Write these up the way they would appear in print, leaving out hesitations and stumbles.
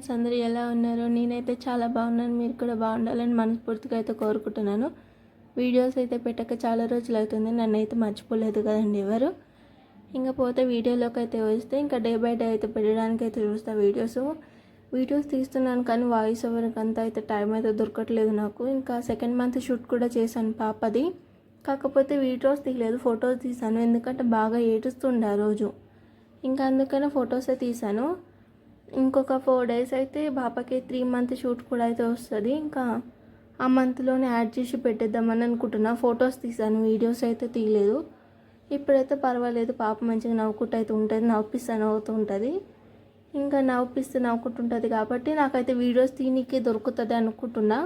Friends, అందరూ ఎలా ఉన్నారు? నేనైతే చాలా బాగున్నాను. మీరు కూడా బాగుండాలని మనస్ఫూర్తిగా అయితే కోరుకుంటున్నాను. వీడియోస్ అయితే పెట్టక చాలా రోజులు అవుతుంది. నన్నైతే మర్చిపోలేదు కదండి ఎవరు. ఇంకా పోతే వీడియోలోకి అయితే వస్తే ఇంకా డే బై డే అయితే పెట్టడానికి అయితే చూస్తా వీడియోస్ తీస్తున్నాను, కానీ వాయిస్ ఓవర్కి అంతా అయితే టైం అయితే దొరకట్లేదు నాకు. ఇంకా సెకండ్ మంత్ షూట్ కూడా చేశాను పాపది. కాకపోతే వీడియోస్ తీయలేదు, ఫొటోస్ తీశాను. ఎందుకంటే బాగా ఏడుస్తుండే ఆ రోజు. ఇంకా అందుకనే ఫొటోసే తీశాను. ఇంకొక 4 days అయితే పాపకి 3 month షూట్ కూడా అయితే వస్తుంది. ఇంకా ఆ మంత్లోనే యాడ్ చేసి పెట్టేద్దామని అనుకుంటున్నా. ఫొటోస్ తీసాను, వీడియోస్ అయితే తీయలేదు. ఇప్పుడైతే పర్వాలేదు, పాప మంచిగా నవ్వుకుంటూ అయితే ఉంటుంది, నవ్వుతూ ఉంటుంది. ఇంకా నవ్వుకుంటుంటుంది కాబట్టి నాకైతే వీడియోస్ తీయనీకే దొరుకుతుంది అనుకుంటున్నా.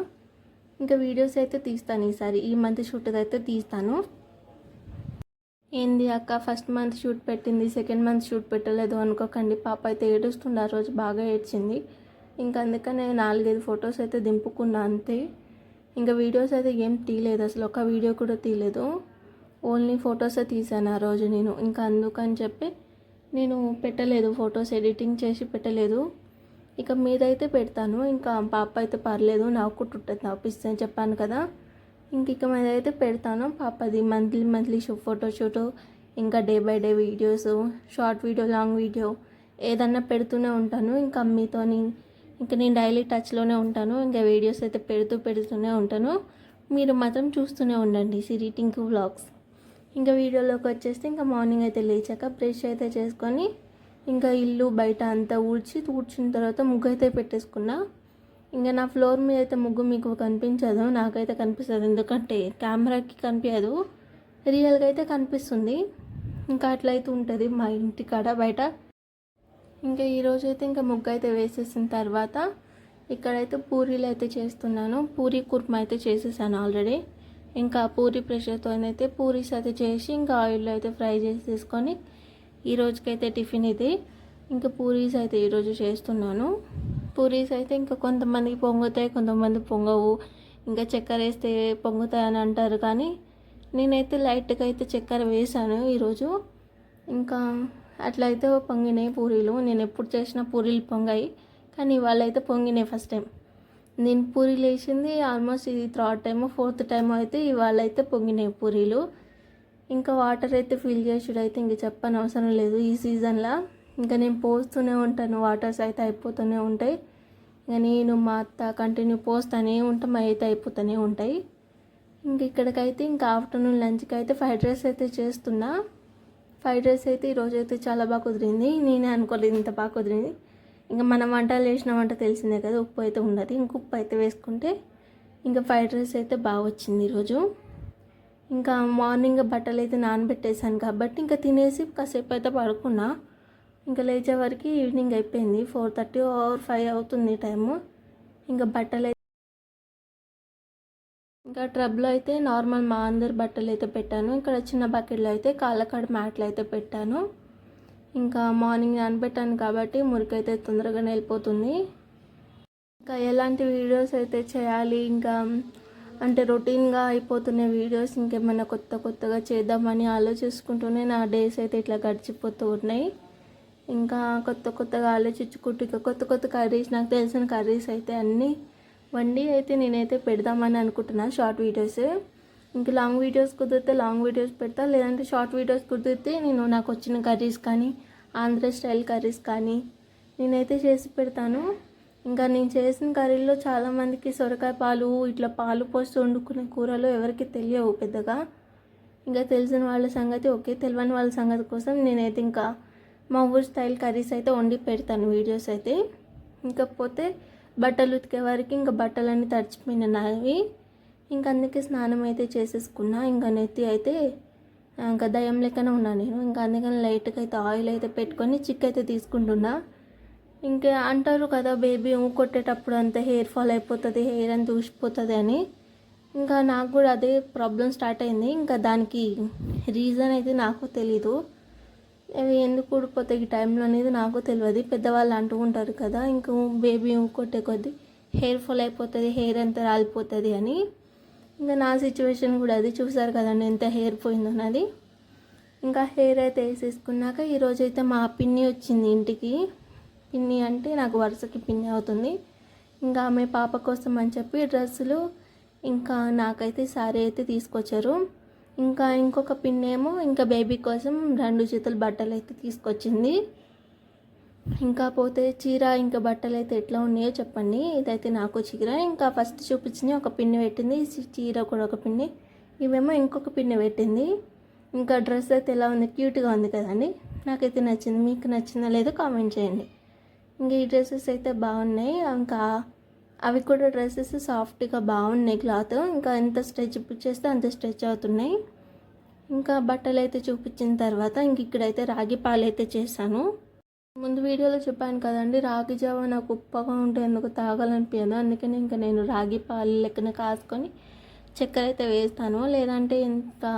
ఇంకా వీడియోస్ అయితే తీస్తాను ఈసారి. ఈ మంత్ షూట్ అయితే తీస్తాను. ఏంది అక్క ఫస్ట్ మంత్ షూట్ పెట్టింది, సెకండ్ మంత్ షూట్ పెట్టలేదు అనుకోకండి. పాప అయితే ఏడుస్తుండే, ఆ రోజు బాగా ఏడ్చింది. ఇంకా అందుకనే 4-5 ఫొటోస్ అయితే దింపుకున్నా అంతే. ఇంకా వీడియోస్ అయితే ఏం తీయలేదు, అసలు ఒక వీడియో కూడా తీయలేదు. ఓన్లీ ఫొటోసే తీసాను ఆ రోజు నేను. ఇంకా అందుకని చెప్పి నేను పెట్టలేదు, ఫొటోస్ ఎడిటింగ్ చేసి పెట్టలేదు. ఇక మీదైతే పెడతాను. ఇంకా పాప అయితే పర్లేదు, నవ్వుకుంటుంటుంది, నవ్విస్తాను చెప్పాను కదా. ఇక మీద అయితే పెడతాను పాపది మంత్లీ ఫోటో షూటు, ఇంకా day by day videos, short video, long video ఏదన్నా పెడుతూనే ఉంటాను. ఇంకా మీతోని ఇంకా నేను డైలీ టచ్లోనే ఉంటాను. ఇంకా వీడియోస్ అయితే పెడుతూనే ఉంటాను. మీరు మాత్రం చూస్తూనే ఉండండి సిరి టింకు వ్లాగ్స్. ఇంకా వీడియోలోకి వచ్చేస్తే ఇంకా మార్నింగ్ అయితే లేచాక బ్రష్ అయితే చేసుకొని ఇంకా ఇల్లు బయట అంతా ఊడ్చిన తర్వాత ముగ్గు అయితే పెట్టేసుకున్నా. ఇంకా నా ఫ్లోర్ మీద అయితే ముగ్గు మీకు కనిపించదు, నాకైతే కనిపిస్తుంది. ఎందుకంటే కెమెరాకి కనిపించదు, రియల్గా అయితే కనిపిస్తుంది. ఇంకా అట్లయితే ఉంటుంది మా ఇంటి కాడ బయట. ఇంకా ఈరోజు అయితే ఇంకా ముగ్గు అయితే వేసేసిన తర్వాత ఇక్కడైతే పూరీలు అయితే చేస్తున్నాను. పూరీ కుర్మా అయితే చేసేసాను ఆల్రెడీ. ఇంకా పూరీ ప్రెషర్తో అయితే పూరీస్ అయితే చేసి ఇంకా ఆయిల్లో అయితే ఫ్రై చేసేసుకొని ఈరోజుకైతే టిఫిన్ ఇది. ఇంకా పూరీస్ అయితే ఈరోజు చేస్తున్నాను. పూరీస్ అయితే ఇంకా కొంతమందికి పొంగుతాయి, కొంతమంది పొంగవు. ఇంకా చక్కెర వేస్తే పొంగుతాయి అని అంటారు, కానీ నేనైతే లైట్గా అయితే చక్కెర వేసాను ఈరోజు. ఇంకా అట్లయితే పొంగినాయి పూరీలు. నేను ఎప్పుడు చేసిన పూరీలు పొంగాయి, కానీ ఇవాళ అయితే పొంగినాయి ఫస్ట్ టైం. నేను పూరీలు వేసింది ఆల్మోస్ట్ ఇది 3rd time 4th time అయితే ఇవాళ అయితే పొంగినాయి పూరీలు. ఇంకా వాటర్ అయితే ఫిల్ చేసుడు అయితే ఇంక చెప్పని అవసరం లేదు ఈ సీజన్లో. ఇంకా నేను పోస్తూనే ఉంటాను, వాటర్స్ అయితే అయిపోతూనే ఉంటాయి. ఇంకా నేను మా అత్త కంటిన్యూ పోస్తూనే ఉంటాం, అయితే అయిపోతూనే ఉంటాయి. ఇంక ఇక్కడికైతే ఇంకా ఆఫ్టర్నూన్ లంచ్కి అయితే ఫ్రైడ్ రైస్ అయితే చేస్తున్నా. ఫ్రైడ్ రైస్ అయితే ఈరోజు అయితే చాలా బాగా కుదిరింది. నేనే అనుకోలేదు ఇంత బాగా కుదిరింది. ఇంకా మనం వంటలు చేసిన వంట తెలిసిందే కదా, ఉప్పు అయితే ఉండదు. ఇంక ఉప్పు అయితే వేసుకుంటే ఇంకా ఫ్రైడ్ రైస్ అయితే బాగా వచ్చింది ఈరోజు. ఇంకా మార్నింగ్ బట్టలు అయితే నానబెట్టేసాను కాబట్టి ఇంకా తినేసి కాసేపు అయితే పడుకున్నా. ఇంకా లేచే వరకు ఈవినింగ్ అయిపోయింది, 4:30 or 5 అవుతుంది టైము. ఇంకా బట్టలు అయితే ఇంకా ట్రబ్లో అయితే నార్మల్ మా అందరి బట్టలు అయితే పెట్టాను. ఇక్కడ చిన్న బకెట్లో అయితే కాళ్ళకాడ మ్యాట్లు అయితే పెట్టాను. ఇంకా మార్నింగ్ నానబెట్టాను కాబట్టి మురికైతే తొందరగానే వెళ్ళిపోతుంది. ఇంకా ఎలాంటి వీడియోస్ అయితే చేయాలి, ఇంకా అంటే రొటీన్గా అయిపోతున్న వీడియోస్ ఇంకేమైనా కొత్తగా చేద్దామని ఆలోచించుకుంటూనే నా డేస్ అయితే ఇట్లా గడిచిపోతూ ఉన్నాయి. ఇంకా కొత్తగా ఆలోచించుకుంటూ ఇంకా కొత్త కర్రీస్, నాకు తెలిసిన కర్రీస్ అయితే అన్నీ వండి అయితే నేనైతే పెడదామని అనుకుంటున్నాను షార్ట్ వీడియోస్. ఇంకా లాంగ్ వీడియోస్ కుదిరితే లాంగ్ వీడియోస్ పెడతా, లేదంటే షార్ట్ వీడియోస్ కుదిరితే నేను నాకు వచ్చిన కర్రీస్ కానీ ఆంధ్ర స్టైల్ కర్రీస్ కానీ నేనైతే చేసి పెడతాను. ఇంకా నేను చేసిన కర్రీలో చాలామందికి సొరకాయ పాలు ఇట్లా పాలు పోసి వండుకునే కూరలు ఎవరికి తెలియవు పెద్దగా. ఇంకా తెలిసిన వాళ్ళ సంగతి ఓకే, తెలియని వాళ్ళ సంగతి కోసం నేనైతే ఇంకా మా ఊరు స్టైల్ కర్రీస్ అయితే వండి పెడతాను వీడియోస్ అయితే. ఇంకపోతే బట్టలు ఉతికే వరకు ఇంకా బట్టలన్నీ తడిచిపోయినాయి. ఇంకా అందుకే స్నానం అయితే చేసేసుకున్నా. ఇంకా నెత్తి అయితే ఇంకా దయ్యం లెక్కనే ఉన్నాను నేను. ఇంకా అందుకని లైట్గా అయితే ఆయిల్ అయితే పెట్టుకొని చిక్ అయితే తీసుకుంటున్నా. ఇంకా అంటారు కదా బేబీ కొట్టేటప్పుడు అంతా హెయిర్ ఫాల్ అయిపోతుంది, హెయిర్ అంతా ఊసిపోతుంది అని. ఇంకా నాకు కూడా అదే ప్రాబ్లం స్టార్ట్ అయింది. ఇంకా దానికి రీజన్ అయితే నాకు తెలీదు, అవి ఎందుకు ఊడిపోతాయి ఈ టైంలో అనేది నాకు తెలియదు. పెద్దవాళ్ళు అంటూ ఉంటారు కదా, ఇంకా బేబీ కొట్టే కొద్దీ హెయిర్ ఫాల్ అయిపోతుంది, హెయిర్ అంతా రాలిపోతుంది అని. ఇంకా నా సిచ్యువేషన్ కూడా అది చూసారు కదండి ఎంత హెయిర్ పోయిందో నాది. ఇంకా హెయిర్ అయితే వేసేసుకున్నాక ఈరోజైతే మా పిన్ని వచ్చింది ఇంటికి. పిన్ని అంటే నాకు వరుసకి పిన్ని అవుతుంది. ఇంకా ఆమె పాప కోసం అని చెప్పి డ్రెస్సులు, ఇంకా నాకైతే శారీ అయితే తీసుకొచ్చారు. ఇంకా ఇంకొక పిన్ ఏమో ఇంకా బేబీ కోసం 2 జతల బట్టలు అయితే తీసుకొచ్చింది. ఇంకా పోతే చీర ఇంకా బట్టలు అయితే ఎట్లా ఉన్నాయో చెప్పండి. ఇదైతే నాకు చీర, ఇంకా ఫస్ట్ చూపించింది ఒక పిన్ని పెట్టింది, చీర కూడా ఒక పిన్ని, ఇవేమో ఇంకొక పిన్ని పెట్టింది. ఇంకా డ్రెస్ అయితే ఎలా ఉంది, క్యూట్గా ఉంది కదండి. నాకైతే నచ్చింది. మీకు నచ్చిందా లేదో కామెంట్ చేయండి. ఇంకా ఈ డ్రెస్సెస్ అయితే బాగున్నాయి. ఇంకా అవి కూడా డ్రెస్సెస్ సాఫ్ట్గా బాగున్నాయి క్లాత్. ఇంకా ఎంత స్ట్రెచ్ చేస్తే అంత స్ట్రెచ్ అవుతున్నాయి. ఇంకా బట్టలు అయితే చూపించిన తర్వాత ఇంక ఇక్కడైతే రాగి పాలు అయితే చేశాను. ముందు వీడియోలో చెప్పాను కదండి, రాగి జావ నాకు ఉప్పగా ఉంటే ఎందుకు తాగాలనిపించదు. అందుకని ఇంకా నేను రాగి పాలు లెక్కన కాసుకొని చక్కెర అయితే వేస్తాను. లేదంటే ఇంకా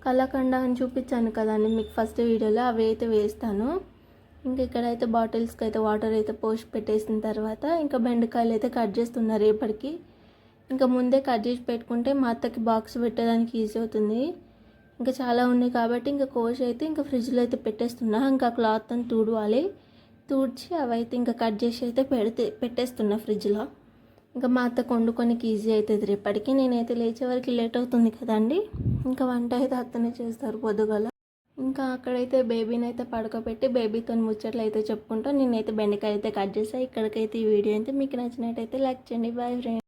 కలకండ అని చూపించాను కదండి మీకు ఫస్ట్ వీడియోలో, అవి అయితే వేస్తాను. ఇంకా ఇక్కడైతే బాటిల్స్కి అయితే వాటర్ అయితే పోసి పెట్టేసిన తర్వాత ఇంకా బెండకాయలు అయితే కట్ చేస్తున్నారు రేపటికి. ఇంకా ముందే కట్ చేసి పెట్టుకుంటే మా అత్తకి బాక్స్ పెట్టడానికి ఈజీ అవుతుంది. ఇంకా చాలా ఉన్నాయి కాబట్టి ఇంకా కోసి అయితే ఇంకా ఫ్రిడ్జ్లో అయితే పెట్టేస్తున్నా. ఇంకా క్లాత్ అని తుడిచి అవైతే ఇంకా కట్ చేసి అయితే పెట్టేస్తున్నా ఫ్రిడ్జ్లో. ఇంకా మా అత్తకు వండుకోనికి ఈజీ అవుతుంది రేపటికి. నేనైతే లేచే వరకు లేట్ అవుతుంది కదండి. ఇంకా వంట అయితే అత్తనే చేస్తారు పొద్దుగల. ఇంకా అక్కడైతే బేబీని అయితే పడుకోబెట్టి బేబీతో ముచ్చట్లు అయితే చెప్పుకుంటూ నేనైతే బెండకాయ అయితే కట్ చేస్తాను. ఇక్కడికైతే ఈ వీడియో అయితే మీకు నచ్చినట్టయితే లైక్ చేయండి. Bye friends.